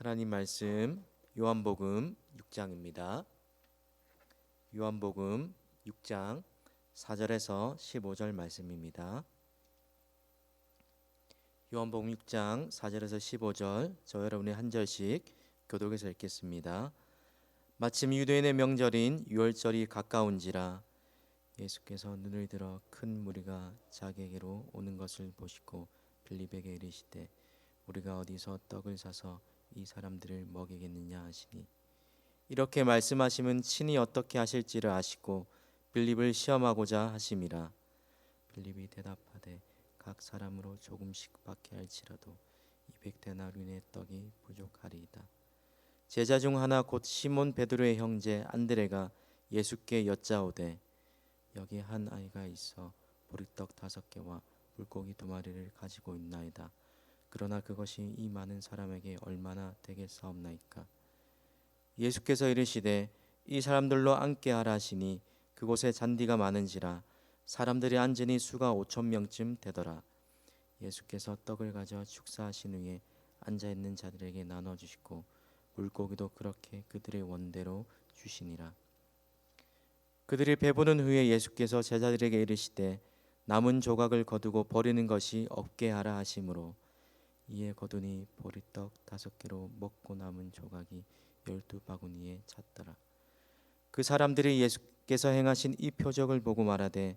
하나님 말씀 요한복음 6장입니다. 요한복음 6장 4절에서 15절 말씀입니다. 요한복음 6장 4절에서 15절 저 여러분이 한 절씩 교독해서 읽겠습니다. 마침 유대인의 명절인 유월절이 가까운지라 예수께서 눈을 들어 큰 무리가 자기에게로 오는 것을 보시고 빌립에게 이르시되 우리가 어디서 떡을 사서 이 사람들을 먹이겠느냐 하시니 이렇게 말씀하심은 친히 어떻게 하실지를 아시고 빌립을 시험하고자 하심이라. 빌립이 대답하되 각 사람으로 조금씩 받게 할지라도 200데나리온의 떡이 부족하리이다. 제자 중 하나 곧 시몬 베드로의 형제 안드레가 예수께 여짜오되 여기 한 아이가 있어 보리떡 5개와 물고기 2마리를 가지고 있나이다. 그러나 그것이 이 많은 사람에게 얼마나 되겠사옵나이까. 예수께서 이르시되 이 사람들로 앉게 하라 하시니 그곳에 잔디가 많은지라 사람들이 앉으니 수가 5,000명쯤 되더라. 예수께서 떡을 가져 축사하신 후에 앉아있는 자들에게 나눠주시고 물고기도 그렇게 그들의 원대로 주시니라. 그들이 배부른 후에 예수께서 제자들에게 이르시되 남은 조각을 거두고 버리는 것이 없게 하라 하시므로 이에 거두니 보리떡 5개로 먹고 남은 조각이 12바구니에 찼더라. 그 사람들이 예수께서 행하신 이 표적을 보고 말하되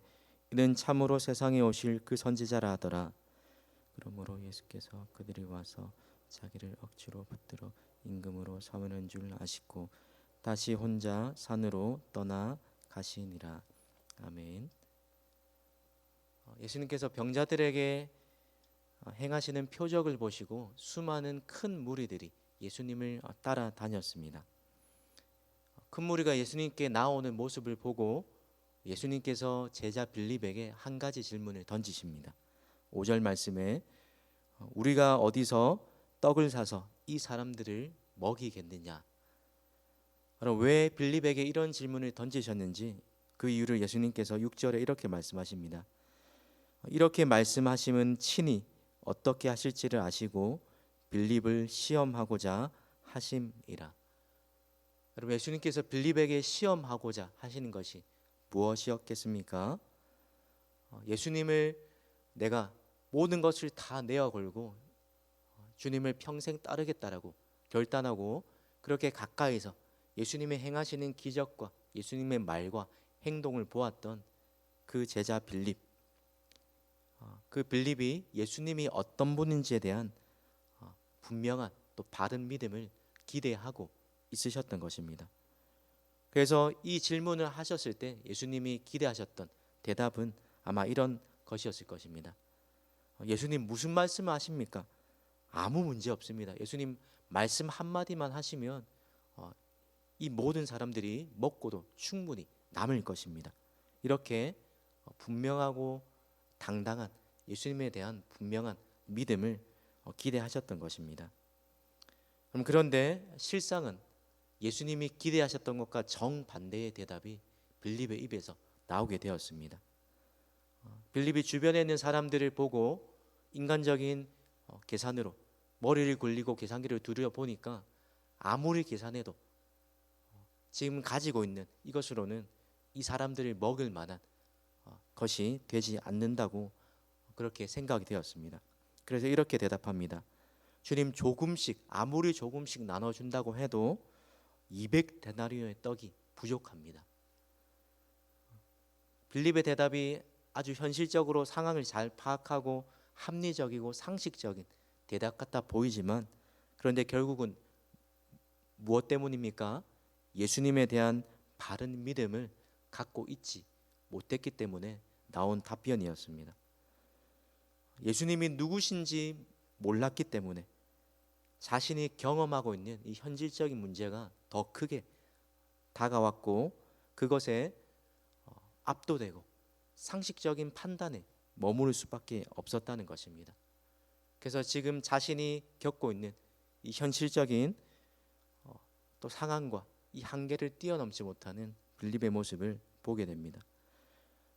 이는 참으로 세상에 오실 그 선지자라 하더라. 그러므로 예수께서 그들이 와서 자기를 억지로 붙들어 임금으로 삼으는 줄 아시고 다시 혼자 산으로 떠나 가시니라. 아멘. 예수님께서 병자들에게 행하시는 표적을 보시고 수많은 큰 무리들이 예수님을 따라다녔습니다. 큰 무리가 예수님께 나오는 모습을 보고 예수님께서 제자 빌립에게 한 가지 질문을 던지십니다. 5절 말씀에 우리가 어디서 떡을 사서 이 사람들을 먹이겠느냐. 그럼 왜 빌립에게 이런 질문을 던지셨는지 그 이유를 예수님께서 6절에 이렇게 말씀하십니다. 이렇게 말씀하심은 친히 어떻게 하실지를 아시고 빌립을 시험하고자 하심이라. 여러분, 예수님께서 빌립에게 시험하고자 하시는 것이 무엇이었겠습니까? 예수님을 내가 모든 것을 다 내어 걸고 주님을 평생 따르겠다라고 결단하고 그렇게 가까이서 예수님의 행하시는 기적과 예수님의 말과 행동을 보았던 그 제자 빌립, 그 빌립이 예수님이 어떤 분인지에 대한 분명한 또 바른 믿음을 기대하고 있으셨던 것입니다. 그래서 이 질문을 하셨을 때 예수님이 기대하셨던 대답은 아마 이런 것이었을 것입니다. 예수님 무슨 말씀을 하십니까? 아무 문제 없습니다. 예수님 말씀 한마디만 하시면 이 모든 사람들이 먹고도 충분히 남을 것입니다. 이렇게 분명하고 당당한 예수님에 대한 분명한 믿음을 기대하셨던 것입니다. 그런데 실상은 예수님이 기대하셨던 것과 정반대의 대답이 빌립의 입에서 나오게 되었습니다. 빌립이 주변에 있는 사람들을 보고 인간적인 계산으로 머리를 굴리고 계산기를 두드려 보니까 아무리 계산해도 지금 가지고 있는 이것으로는 이 사람들을 먹을 만한 것이 되지 않는다고 그렇게 생각이 되었습니다. 그래서 이렇게 대답합니다. 주님, 조금씩 아무리 조금씩 나눠준다고 해도 200데나리온의 떡이 부족합니다. 빌립의 대답이 아주 현실적으로 상황을 잘 파악하고 합리적이고 상식적인 대답 같아 보이지만 그런데 결국은 무엇 때문입니까? 예수님에 대한 바른 믿음을 갖고 있지 못했기 때문에 나온 답변이었습니다. 예수님이 누구신지 몰랐기 때문에 자신이 경험하고 있는 이 현실적인 문제가 더 크게 다가왔고 그것에 압도되고 상식적인 판단에 머무를 수밖에 없었다는 것입니다. 그래서 지금 자신이 겪고 있는 이 현실적인 또 상황과 이 한계를 뛰어넘지 못하는 빌립의 모습을 보게 됩니다.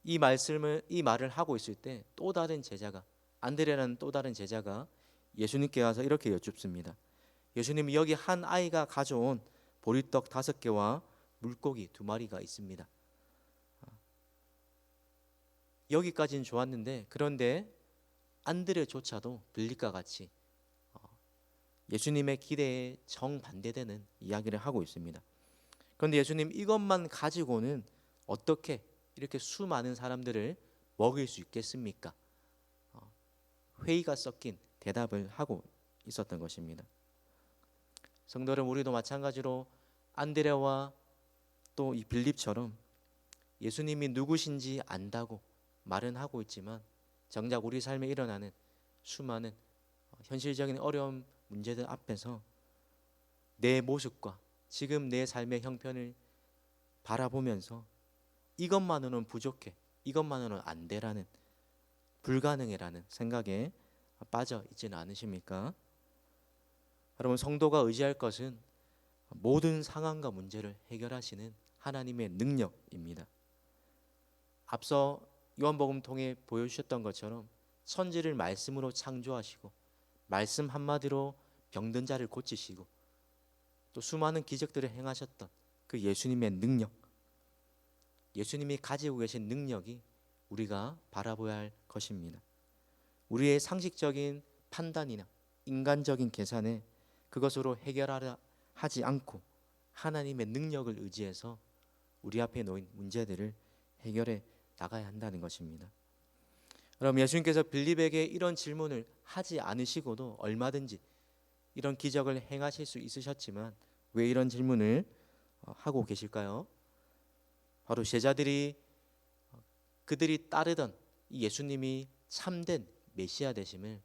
이 말을 하고 있을 때 또 다른 제자가 안드레라는 또 다른 제자가 예수님께 와서 이렇게 여쭙습니다. 예수님이 여기 한 아이가 가져온 보리떡 5개와 물고기 2마리가 있습니다. 여기까지는 좋았는데, 그런데 안드레조차도 빌립과 같이 예수님의 기대에 정반대되는 이야기를 하고 있습니다. 그런데 예수님, 이것만 가지고는 어떻게 이렇게 수많은 사람들을 먹일 수 있겠습니까? 회의가 섞인 대답을 하고 있었던 것입니다. 성도 여러분, 우리도 마찬가지로 안드레와 또 이 빌립처럼 예수님이 누구신지 안다고 말은 하고 있지만 정작 우리 삶에 일어나는 수많은 현실적인 어려운 문제들 앞에서 내 모습과 지금 내 삶의 형편을 바라보면서 이것만으로는 부족해, 이것만으로는 안 돼라는, 불가능해라는 생각에 빠져 있지는 않으십니까? 여러분, 성도가 의지할 것은 모든 상황과 문제를 해결하시는 하나님의 능력입니다. 앞서 요한복음 통해 보여주셨던 것처럼 천지를 말씀으로 창조하시고 말씀 한마디로 병든 자를 고치시고 또 수많은 기적들을 행하셨던 그 예수님의 능력, 예수님이 가지고 계신 능력이 우리가 바라봐야 할 것입니다. 우리의 상식적인 판단이나 인간적인 계산에 그것으로 해결하려 하지 않고 하나님의 능력을 의지해서 우리 앞에 놓인 문제들을 해결해 나가야 한다는 것입니다. 그럼 예수님께서 빌립에게 이런 질문을 하지 않으시고도 얼마든지 이런 기적을 행하실 수 있으셨지만 왜 이런 질문을 하고 계실까요? 바로 제자들이 그들이 따르던 이 예수님이 참된 메시아 되심을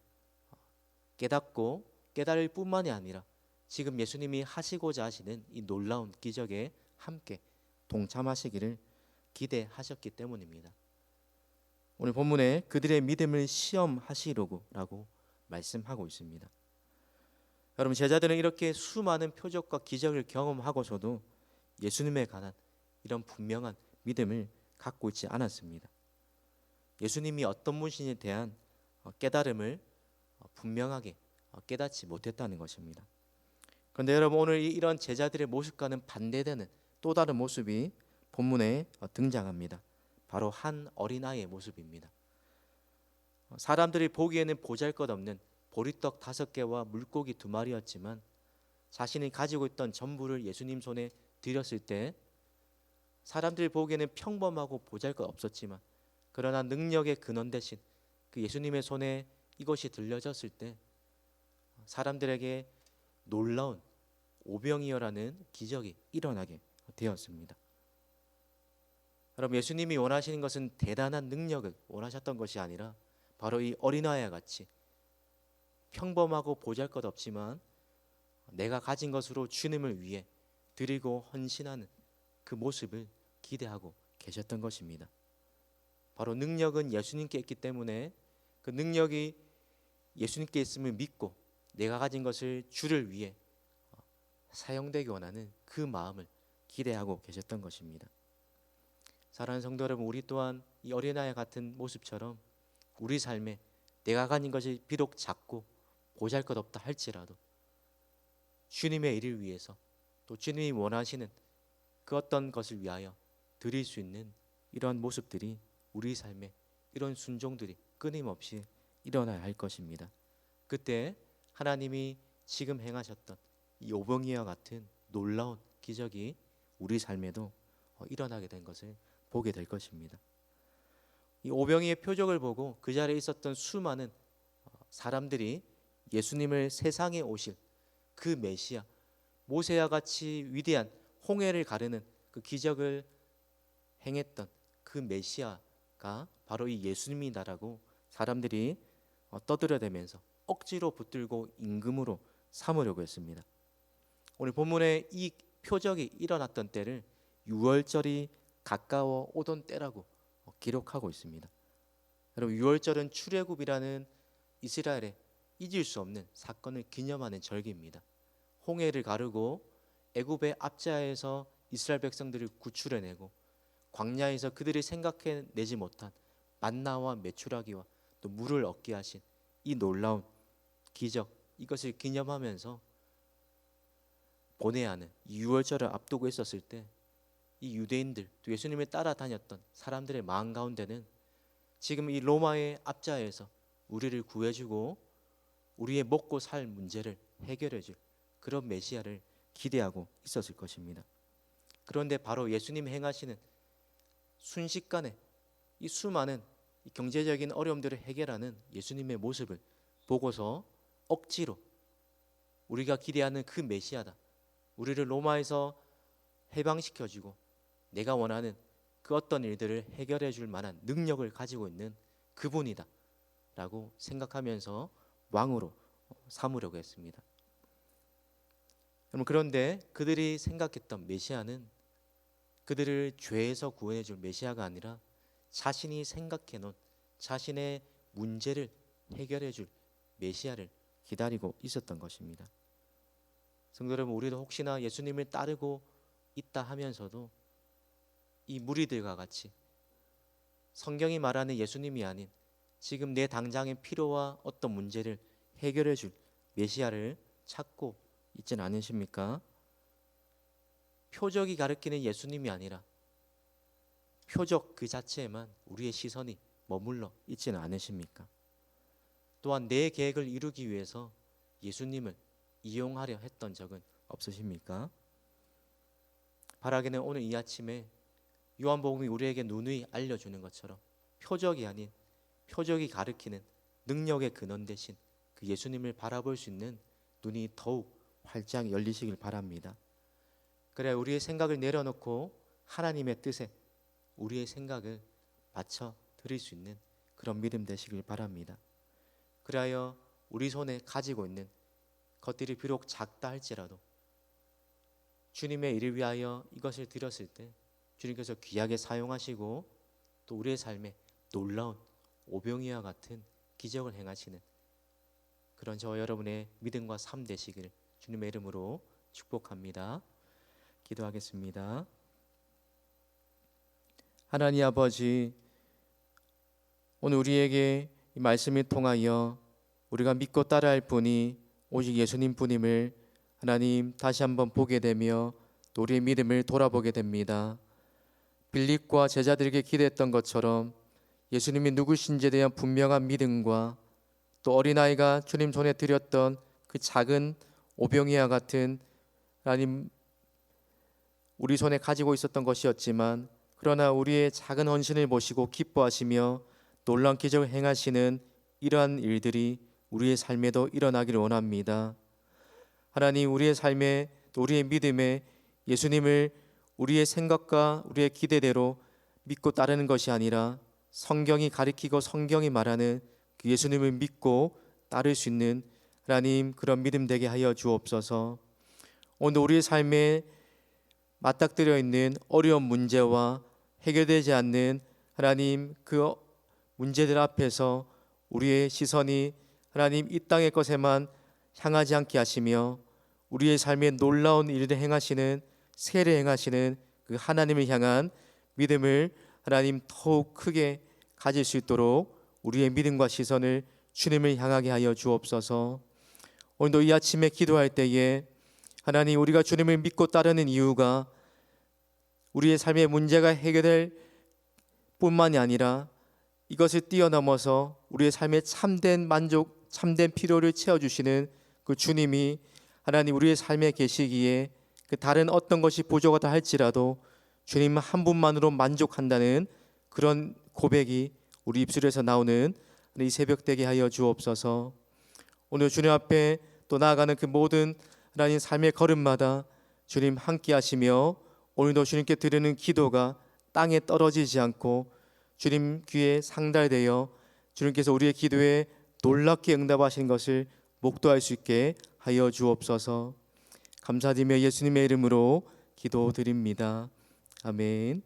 깨닫고 깨달을 뿐만이 아니라 지금 예수님이 하시고자 하시는 이 놀라운 기적에 함께 동참하시기를 기대하셨기 때문입니다. 오늘 본문에 그들의 믿음을 시험하시려고라고 말씀하고 있습니다. 여러분, 제자들은 이렇게 수많은 표적과 기적을 경험하고서도 예수님에 관한 이런 분명한 믿음을 갖고 있지 않았습니다. 예수님이 어떤 분신에 대한 깨달음을 분명하게 깨닫지 못했다는 것입니다. 그런데 여러분, 오늘 이런 제자들의 모습과는 반대되는 또 다른 모습이 본문에 등장합니다. 바로 한 어린아이의 모습입니다. 사람들이 보기에는 보잘것없는 보리떡 5개와 물고기 2마리였지만 자신이 가지고 있던 전부를 예수님 손에 드렸을 때 사람들이 보기에는 평범하고 보잘것없었지만 그러나 능력의 근원 대신 그 예수님의 손에 이것이 들려졌을 때 사람들에게 놀라운 오병이어라는 기적이 일어나게 되었습니다. 여러분, 예수님이 원하시는 것은 대단한 능력을 원하셨던 것이 아니라 바로 이 어린아이와 같이 평범하고 보잘것없지만 내가 가진 것으로 주님을 위해 드리고 헌신하는 그 모습을 기대하고 계셨던 것입니다. 바로 능력은 예수님께 있기 때문에 그 능력이 예수님께 있음을 믿고 내가 가진 것을 주를 위해 사용되기 원하는 그 마음을 기대하고 계셨던 것입니다. 사랑하는 성도 여러분, 우리 또한 이 어린아이 같은 모습처럼 우리 삶에 내가 가진 것이 비록 작고 보잘것없다 할지라도 주님의 일을 위해서 또 주님이 원하시는 그 어떤 것을 위하여 드릴 수 있는 이런 모습들이 우리 삶에 이런 순종들이 끊임없이 일어나야 할 것입니다. 그때 하나님이 지금 행하셨던 이 오병이와 같은 놀라운 기적이 우리 삶에도 일어나게 된 것을 보게 될 것입니다. 이 오병이의 표적을 보고 그 자리에 있었던 수많은 사람들이 예수님을 세상에 오실 그 메시아, 모세와 같이 위대한 홍해를 가르는 그 기적을 행했던 그 메시아가 바로 이 예수님이다라고 사람들이 떠들어대면서 억지로 붙들고 임금으로 삼으려고 했습니다. 오늘 본문에 이 표적이 일어났던 때를 유월절이 가까워 오던 때라고 기록하고 있습니다. 여러분, 유월절은 출애굽이라는 이스라엘의 잊을 수 없는 사건을 기념하는 절기입니다. 홍해를 가르고 애굽의 압제하에서 이스라엘 백성들을 구출해내고 광야에서 그들이 생각해내지 못한 만나와 메추라기와 또 물을 얻게 하신 이 놀라운 기적, 이것을 기념하면서 보내야 하는 이 유월절을 앞두고 있었을 때 이 유대인들 또 예수님을 따라다녔던 사람들의 마음 가운데는 지금 이 로마의 압자에서 우리를 구해주고 우리의 먹고 살 문제를 해결해줄 그런 메시아를 기대하고 있었을 것입니다. 그런데 바로 예수님이 행하시는 순식간에 이 수많은 이 경제적인 어려움들을 해결하는 예수님의 모습을 보고서 억지로 우리가 기대하는 그 메시아다, 우리를 로마에서 해방시켜주고 내가 원하는 그 어떤 일들을 해결해 줄 만한 능력을 가지고 있는 그분이다 라고 생각하면서 왕으로 삼으려고 했습니다. 여러분, 그런데 그들이 생각했던 메시아는 그들을 죄에서 구원해 줄 메시아가 아니라 자신이 생각해 놓은 자신의 문제를 해결해 줄 메시아를 기다리고 있었던 것입니다. 성도 여러분, 우리도 혹시나 예수님을 따르고 있다 하면서도 이 무리들과 같이 성경이 말하는 예수님이 아닌 지금 내 당장의 필요와 어떤 문제를 해결해 줄 메시아를 찾고 있지는 않으십니까? 표적이 가리키는 예수님이 아니라 표적 그 자체에만 우리의 시선이 머물러 있지는 않으십니까? 또한 내 계획을 이루기 위해서 예수님을 이용하려 했던 적은 없으십니까? 바라기는 오늘 이 아침에 요한복음이 우리에게 누누이 알려주는 것처럼 표적이 아닌 표적이 가리키는 능력의 근원 대신 그 예수님을 바라볼 수 있는 눈이 더욱 활짝 열리시길 바랍니다. 그래야 우리의 생각을 내려놓고 하나님의 뜻에 우리의 생각을 맞춰 드릴 수 있는 그런 믿음 되시길 바랍니다. 그리하여 우리 손에 가지고 있는 것들이 비록 작다 할지라도 주님의 일을 위하여 이것을 드렸을 때 주님께서 귀하게 사용하시고 또 우리의 삶에 놀라운 오병이와 같은 기적을 행하시는 그런 저와 여러분의 믿음과 삶 되시기를 주님의 이름으로 축복합니다. 기도하겠습니다. 하나님 아버지, 오늘 우리에게 이 말씀을 통하여 우리가 믿고 따라할 분이 오직 예수님 뿐임을 하나님 다시 한번 보게 되며 또 우리의 믿음을 돌아보게 됩니다. 빌립과 제자들에게 기대했던 것처럼 예수님이 누구신지에 대한 분명한 믿음과 또 어린아이가 주님 손에 드렸던 그 작은 오병이와 같은 하나님 우리 손에 가지고 있었던 것이었지만 그러나 우리의 작은 헌신을 보시고 기뻐하시며 놀라운 기적을 행하시는 이러한 일들이 우리의 삶에도 일어나기를 원합니다. 하나님, 우리의 삶에 또 우리의 믿음에 예수님을 우리의 생각과 우리의 기대대로 믿고 따르는 것이 아니라 성경이 가리키고 성경이 말하는 그 예수님을 믿고 따를 수 있는 하나님 그런 믿음 되게 하여 주옵소서. 오늘 우리의 삶에 맞닥뜨려 있는 어려운 문제와 해결되지 않는 하나님 그 문제들 앞에서 우리의 시선이 하나님 이 땅의 것에만 향하지 않게 하시며 우리의 삶에 놀라운 일을 행하시는 세례 행하시는 그 하나님을 향한 믿음을 하나님 더욱 크게 가질 수 있도록 우리의 믿음과 시선을 주님을 향하게 하여 주옵소서. 오늘도 이 아침에 기도할 때에 하나님 우리가 주님을 믿고 따르는 이유가 우리의 삶의 문제가 해결될 뿐만이 아니라 이것을 뛰어넘어서 우리의 삶의 참된 만족, 참된 필요를 채워주시는 그 주님이 하나님 우리의 삶에 계시기에 그 다른 어떤 것이 부족하다 할지라도 주님 한 분만으로 만족한다는 그런 고백이 우리 입술에서 나오는 이 새벽 되게 하여 주옵소서. 오늘 주님 앞에 또 나아가는 그 모든 하나님 삶의 걸음마다 주님 함께 하시며 오늘도 주님께 드리는 기도가 땅에 떨어지지 않고 주님 귀에 상달되어 주님께서 우리의 기도에 놀랍게 응답하신 것을 목도할 수 있게 하여 주옵소서. 감사드리며 예수님의 이름으로 기도드립니다. 아멘.